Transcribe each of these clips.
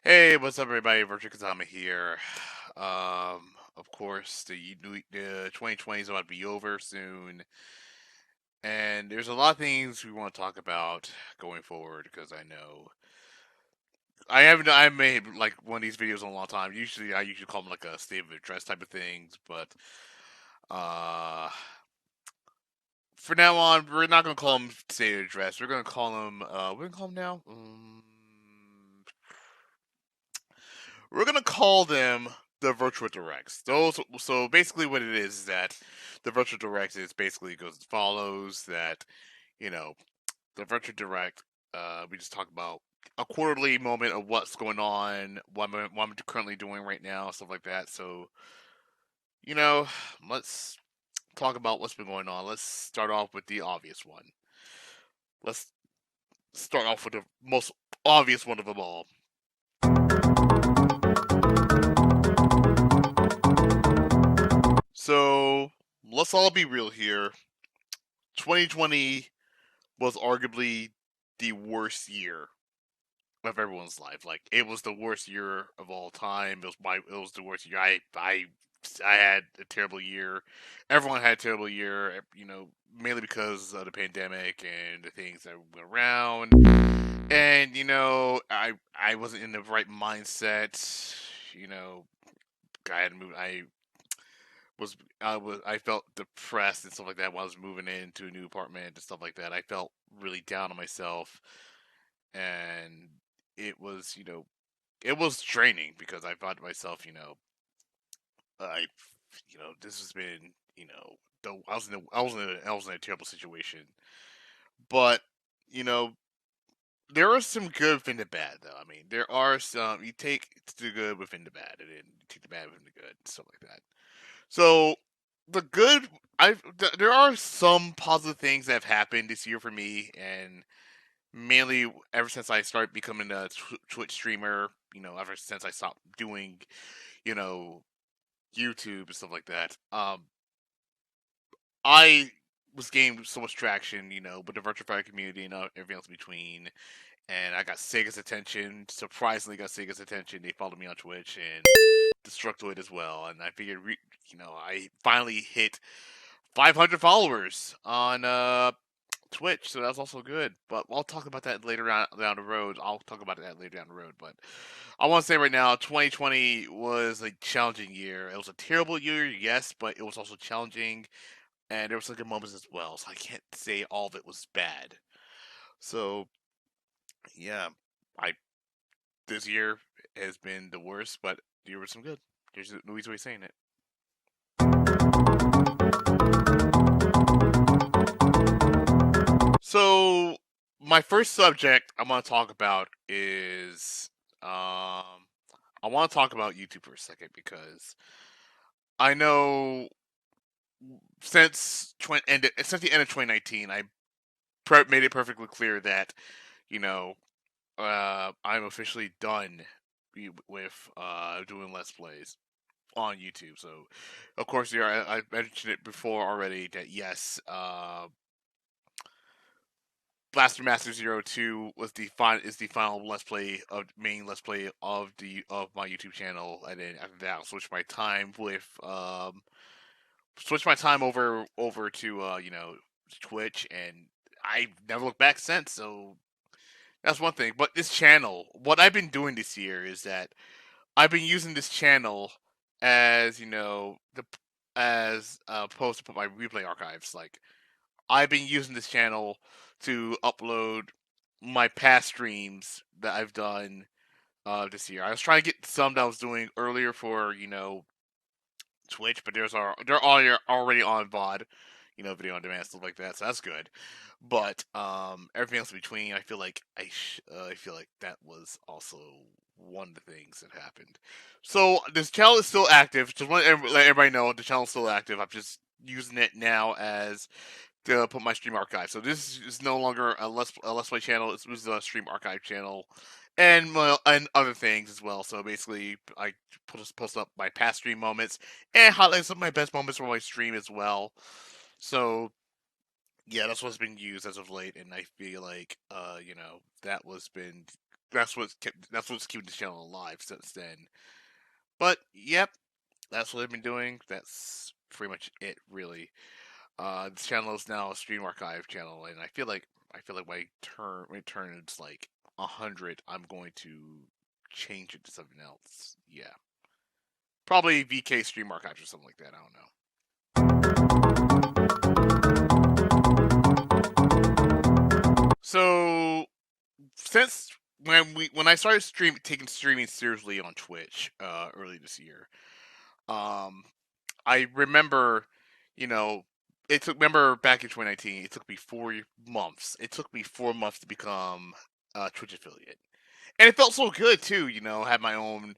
Hey, what's up, everybody? Virtua Kazama here. Of course, the 2020 is about to be over soon, and there's a lot of things we want to talk about going forward. Because I know I made like one of these videos in a long time. I usually call them like a state of address type of things, but uh, for now on, we're not gonna call them state of address. We're gonna call them we're gonna call them now. We're gonna call them the virtual directs. So basically, what it is that the virtual direct is basically goes as follows. That you know, the virtual direct, we just talk about a quarterly moment of what's going on, what I'm currently doing right now, stuff like that. So you know, let's talk about what's been going on. Let's start off with the obvious one. Let's start off with the most obvious one of them all. So let's all be real here. 2020 was arguably the worst year of everyone's life. Like it was the worst year of all time. It was the worst year. I had a terrible year. Everyone had a terrible year. Mainly because of the pandemic and the things that went around. And I wasn't in the right mindset. You know, I had moved. I felt depressed and stuff like that while I was moving into a new apartment and stuff like that. I felt really down on myself, and it was it was draining because I thought to myself, I this has been though I was in a terrible situation, but you know there are some good within the bad though. I mean, there are some you take the good within the bad, and then you take the bad within the good, and stuff like that. So the good, there are some positive things that have happened this year for me, and mainly ever since I started becoming a Twitch streamer. Ever since I stopped doing, you know, YouTube and stuff like that. I was gaining so much traction, with the virtual fire community and everything else in between. And I got Sega's attention. Surprisingly, got Sega's attention. They followed me on Twitch and Destructoid as well. And I figured, I finally hit 500 followers on Twitch, so that's also good. But I'll talk about that later on down the road. I'll talk about that later down the road. But I want to say right now, 2020 was a challenging year. It was a terrible year, yes, but it was also challenging, and there were some good moments as well. So I can't say all of it was bad. So yeah, I this year has been the worst, but there was some good. There's no easy way of saying it. So my first subject I want to talk about is I want to talk about YouTube for a second because I know since the end of 2019, I made it perfectly clear that you know I'm officially done with doing let's plays on YouTube. So, of course, yeah, I mentioned it before already that yes, Blaster Master 02 was is the final let's play of my YouTube channel, and then after that, I'll switch my time over to Twitch, and I never looked back since. So that's one thing. But this channel, what I've been doing this year is that I've been using this channel as the as opposed to put my replay archives. Like I've been using this channel to upload my past streams that I've done this year. I was trying to get some that I was doing earlier for Twitch, but they're all already on VOD, video on demand stuff like that. So that's good. But everything else in between, I feel like that was also one of the things that happened. So this channel is still active. Just want to let everybody know the channel is still active. I'm just using it now as to put my stream archive. So this is no longer a let's play channel. This was a stream archive channel, and and other things as well. So basically, I post up my past stream moments and highlight some of my best moments from my stream as well. So yeah, that's what's been used as of late, and I feel like that was been that's what's keeping the channel alive since then. But yep, that's what I've been doing. That's pretty much it, really. This channel is now a Stream Archive channel, and I feel like my turn is like 100. I'm going to change it to something else. Yeah, probably VK Stream Archives or something like that. I don't know. So since when I started taking streaming seriously on Twitch early this year, um, I remember, you know, remember back in 2019, it took me 4 months. It took me 4 months to become a Twitch affiliate, and it felt so good too. Have my own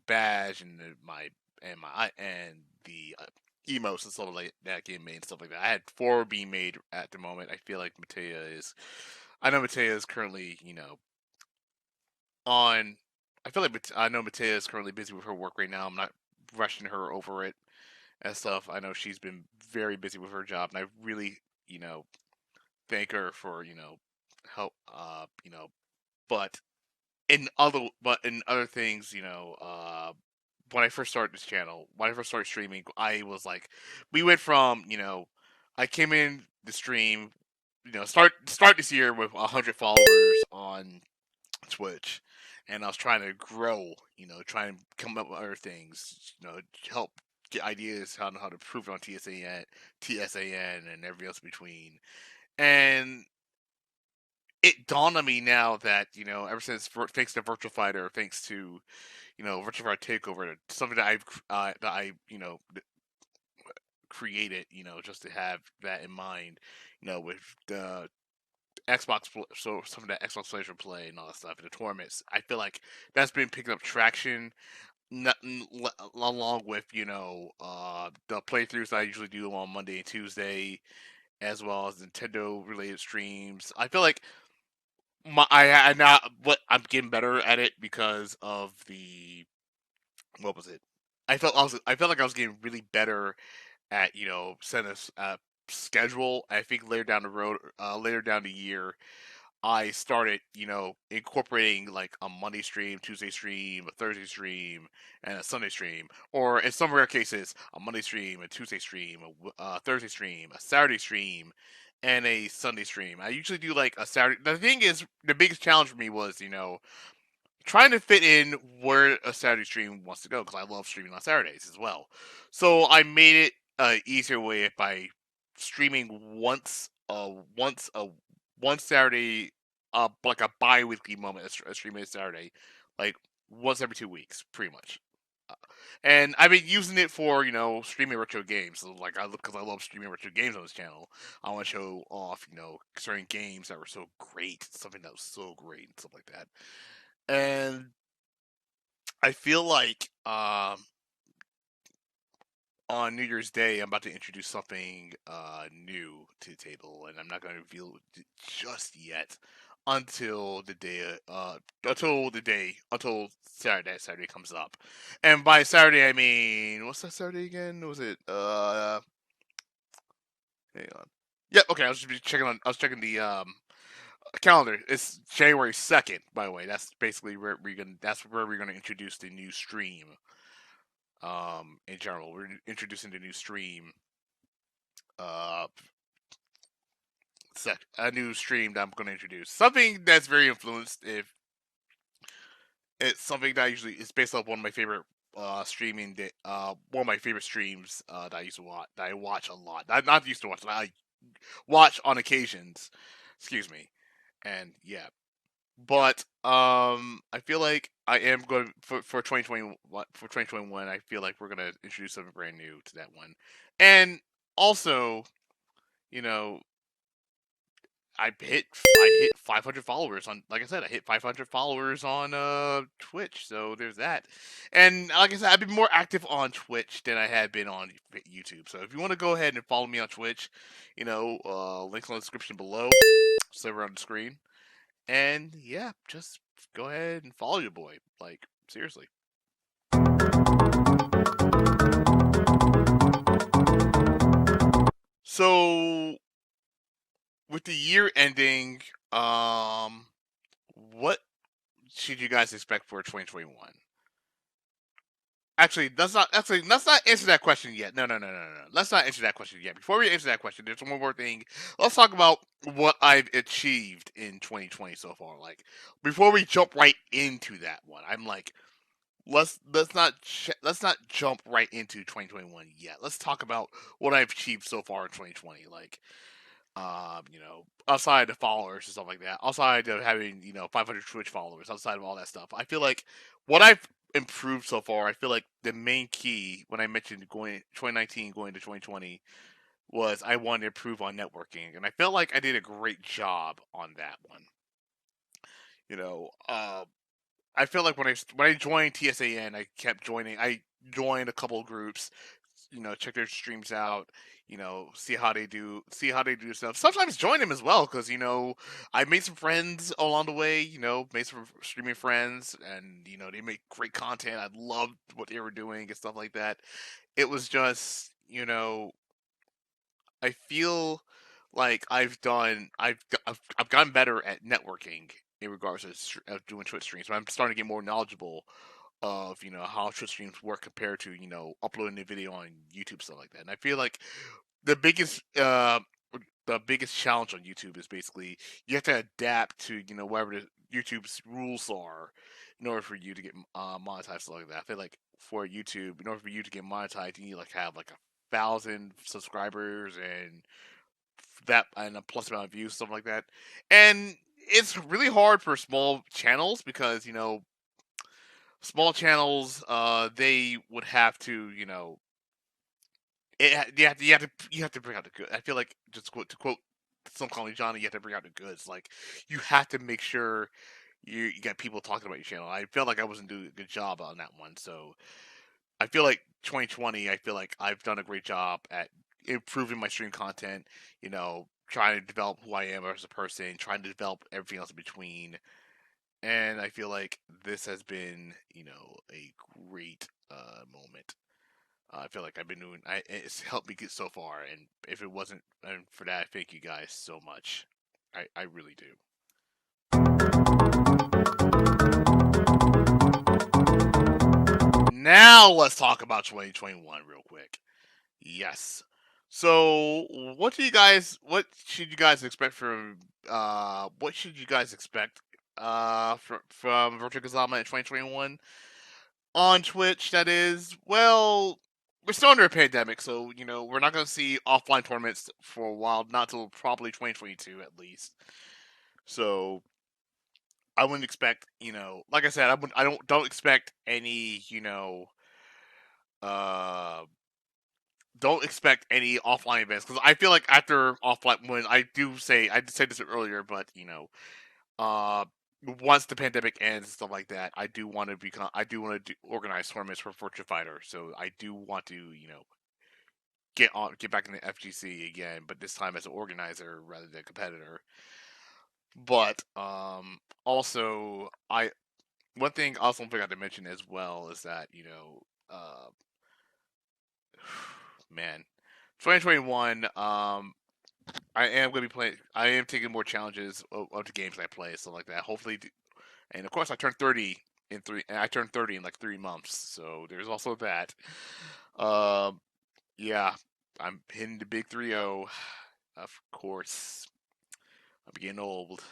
badge and my the emotes and stuff like that getting made and stuff like that. I had 4 being made at the moment. I know Matea is currently, on. I know Matea is currently busy with her work right now. I'm not rushing her over it and stuff. I know she's been very busy with her job, and I really, thank her for help. But in other things, when I first started this channel, when I first started streaming, I was like, we went from, I came in the stream, start this year with 100 followers on Twitch, and I was trying to grow, trying to come up with other things, help get ideas how to improve it on TSAN, and everything else in between. And it dawned on me now that ever since thanks to Virtual Fighter, thanks to Virtual Fighter Takeover, something that I created, just to have that in mind, with the so some of that Xbox Pleasure play and all that stuff in the tournaments. I feel like that's been picking up traction. Along with the playthroughs I usually do on Monday and Tuesday, as well as Nintendo related streams. I feel like I now what I'm getting better at it because of the what was it? I felt like I was getting really better at setting a schedule. I think later down the year, I started, incorporating like a Monday stream, Tuesday stream, a Thursday stream, and a Sunday stream, or in some rare cases, a Monday stream, a Tuesday stream, a Thursday stream, a Saturday stream, and a Sunday stream. I usually do like a Saturday. The thing is, the biggest challenge for me was, trying to fit in where a Saturday stream wants to go because I love streaming on Saturdays as well. So I made it easier way by streaming one Saturday, like a bi-weekly moment, a streaming Saturday, like once every 2 weeks, pretty much. Uh, and I've been using it for streaming retro games. So like because I love streaming retro games on this channel. I want to show off certain games that were so great, something that was so great, and stuff like that. And I feel like on New Year's Day, I'm about to introduce something new to the table, and I'm not going to reveal it just yet until the day, until Saturday comes up. And by Saturday, I mean, what's that Saturday again? Was it hang on. Yep. Okay, I was checking the calendar. It's January 2nd, by the way. That's basically where we're gonna introduce the new stream. In general, we're introducing the new stream. Uh, a new stream that I'm gonna introduce. Something that's very influenced. If it's something that I usually is based off one of my favorite one of my favorite streams that I used to watch. That I watch a lot. Not used to watch. That I watch on occasions. Excuse me. And yeah, but I feel like I am going for 2021. I feel like we're gonna introduce something brand new to that one, and also, you know, I hit 500 followers on, like I said, I hit 500 followers on Twitch. So there's that, and like I said, I've been more active on Twitch than I had been on YouTube. So if you want to go ahead and follow me on Twitch, links in the description below, silver on the screen. And yeah, just go ahead and follow your boy. Like, seriously. So, with the year ending, what should you guys expect for 2021? Actually, let's not answer that question yet. No. Let's not answer that question yet. Before we answer that question, there's one more thing. Let's talk about what I've achieved in 2020 so far. Like, before we jump right into that one, I'm like, let's not jump right into 2021 yet. Let's talk about what I've achieved so far in 2020. Like, outside of followers and stuff like that, outside of having 500 Twitch followers, outside of all that stuff, I feel like what I've improved so far, I feel like the main key when I mentioned going 2019 going to 2020 was I wanted to improve on networking, and I felt like I did a great job on that one. You know, I feel like when I joined TSAN, I kept joining. I joined a couple of groups, check their streams out, see how they do stuff. Sometimes join them as well because I made some friends along the way. Made some streaming friends, and they make great content. I loved what they were doing and stuff like that. It was just I feel like I've gotten better at networking in regards to doing Twitch streams. But I'm starting to get more knowledgeable of how Twitch streams work compared to uploading a video on YouTube, stuff like that. And I feel like the biggest the biggest challenge on YouTube is basically you have to adapt to whatever YouTube's rules are in order for you to get monetized, stuff like that. I feel like for YouTube, in order for you to get monetized, you need like have like 1,000 subscribers and a plus amount of views, something like that. And it's really hard for small channels because small channels they would have to you have to bring out the good. I feel like to quote some calling Johnny, you have to bring out the goods. Like you have to make sure you got people talking about your channel. I feel like I wasn't doing a good job on that one, so I feel like 2020. I feel like I've done a great job at improving my stream content. Trying to develop who I am as a person, trying to develop everything else in between. And I feel like this has been, a great moment. I feel like I've been doing. It's helped me get so far, and if it wasn't for that, thank you guys so much. I really do. Now let's talk about 2021 real quick. Yes. So, what should you guys expect from? What should you guys expect? From Virtua Kazama in 2021 on Twitch. That is, well, we're still under a pandemic, so we're not going to see offline tournaments for a while, not till probably 2022 at least. So I wouldn't expect, like I said, don't expect any, uh, don't expect any offline events because I feel like after offline, when I did say this earlier, but uh, once the pandemic ends and stuff like that, I do want to organize tournaments for Virtua Fighter. So I do want to, get back in the FGC again, but this time as an organizer rather than a competitor. But also I one thing I also forgot to mention as well is that man, 2021. I am going to be playing. I am taking more challenges of the games I play, stuff like that. Hopefully, and of course, I turned 30 in three. And I turned 30 in like 3 months, so there's also that. Yeah, I'm hitting the big 3-0. Of course, I'm getting old.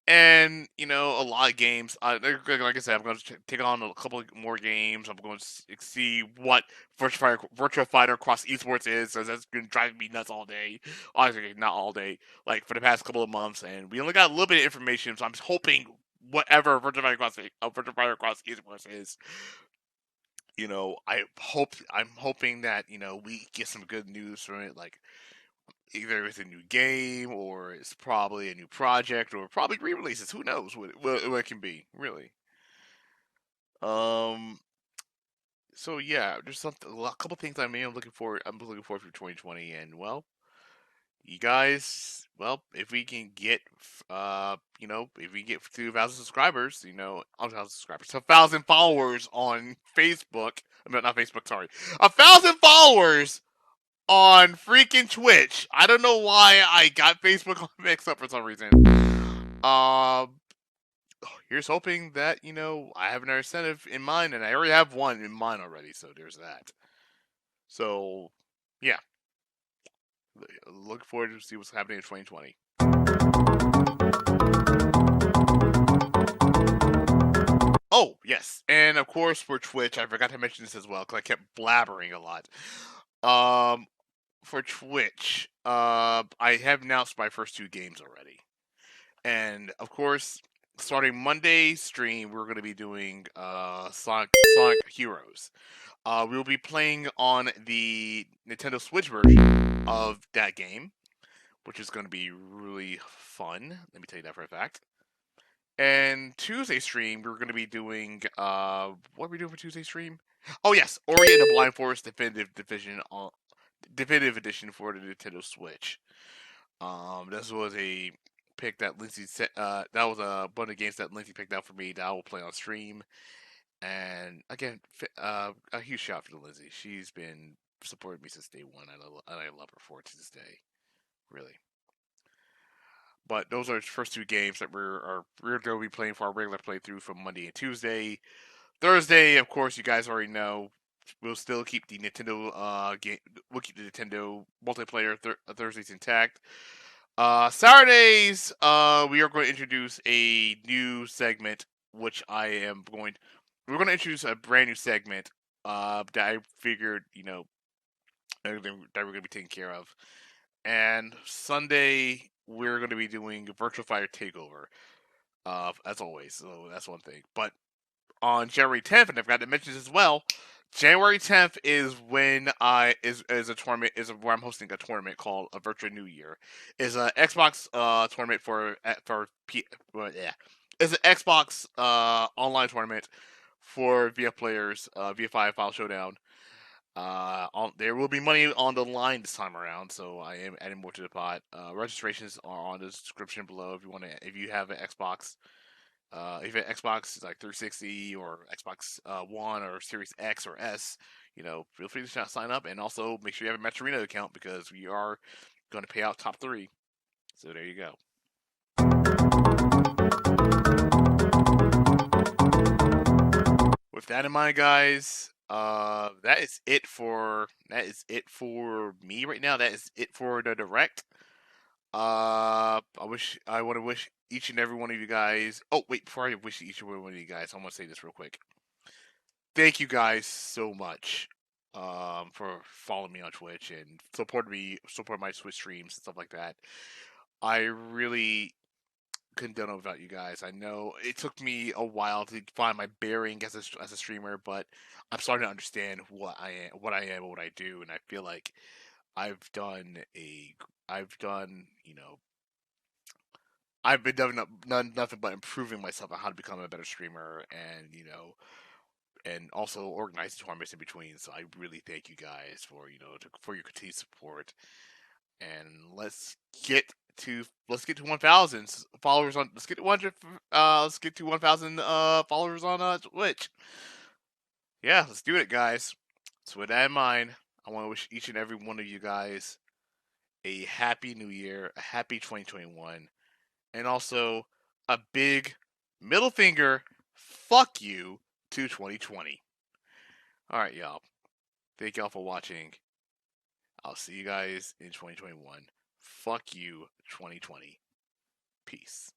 And a lot of games. Like I said, I'm going to take on a couple more games. I'm going to see what Virtua Fighter Cross Esports is. So that's been driving me nuts all day. Obviously, not all day. Like for the past couple of months, and we only got a little bit of information. So I'm just hoping whatever Virtua Fighter Cross Esports is. I'm hoping that we get some good news from it. Like either it's a new game or it's probably a new project or probably re-releases. Who knows what it can be, really. Um. So yeah, there's a couple things I'm looking forward. I'm looking forward for 2020, and well, you guys, well, if we can get, if we get 2,000 subscribers, 1,000 subscribers, 1,000 followers on Facebook. I mean, not Facebook. Sorry, 1,000 followers on freaking Twitch. I don't know why I got Facebook mixed up for some reason. here's hoping that I have another incentive in mind, and I already have one in mind already. So there's that. So yeah, look forward to see what's happening in 2020. Oh yes, and of course for Twitch, I forgot to mention this as well because I kept blabbering a lot. Um, for Twitch, I have announced my first two games already. And of course, starting Monday stream, we're going to be doing Sonic Heroes. We'll be playing on the Nintendo Switch version of that game, which is going to be really fun. Let me tell you that for a fact. And Tuesday stream, we're going to be doing what are we doing for Tuesday stream? Oh yes, Ori and the Blind Forest Definitive Edition for the Nintendo Switch. This was a pick that Lindsay set. That was a bunch of games that Lindsay picked out for me that I will play on stream. And again, a huge shout out to Lindsay. She's been supporting me since day one, and I love her for it to this day, really. But those are the first two games that we're going to be playing for our regular playthrough from Monday and Tuesday. Thursday, of course, you guys already know. We'll still keep the Nintendo game. We'll keep the Nintendo multiplayer Thursdays intact. Saturdays, we are going to introduce a new segment, which I am going. We're going to introduce a brand new segment that I figured, that we're going to be taking care of. And Sunday, we're going to be doing Virtual Fire Takeover, as always. So that's one thing. But on January 10th, and I forgot to mention this as well. January 10th is when is a tournament is where I'm hosting a tournament called a Virtual New Year. Is a Xbox tournament yeah. It's an Xbox online tournament for VF players, VF5 File Showdown. There will be money on the line this time around, so I am adding more to the pot. Registrations are on the description below if you have an Xbox. If you have Xbox like 360 or Xbox One or Series X or S, feel free to sign up, and also make sure you have a Matcherino account because we are going to pay out top three. So there you go. With that in mind, guys, that is it for me right now. That is it for the direct. I want to wish each and every one of you guys. Oh wait, before I wish each and every one of you guys, I want to say this real quick. Thank you guys so much, for following me on Twitch and support my Twitch streams and stuff like that. I really couldn't do it without you guys. I know it took me a while to find my bearing as a streamer, but I'm starting to understand what I do, and I feel like I've done a, I've done, I've been done nothing but improving myself on how to become a better streamer, and and also organizing tournaments in between. So I really thank you guys for for your continued support, and let's get to 1,000 followers on. Let's get to 100. Let's get to 1,000 followers on Twitch. Yeah, let's do it, guys. So with that in mind, I want to wish each and every one of you guys a happy New Year, a happy 2021, and also a big middle finger, fuck you to 2020. All right, y'all. Thank y'all for watching. I'll see you guys in 2021. Fuck you, 2020. Peace.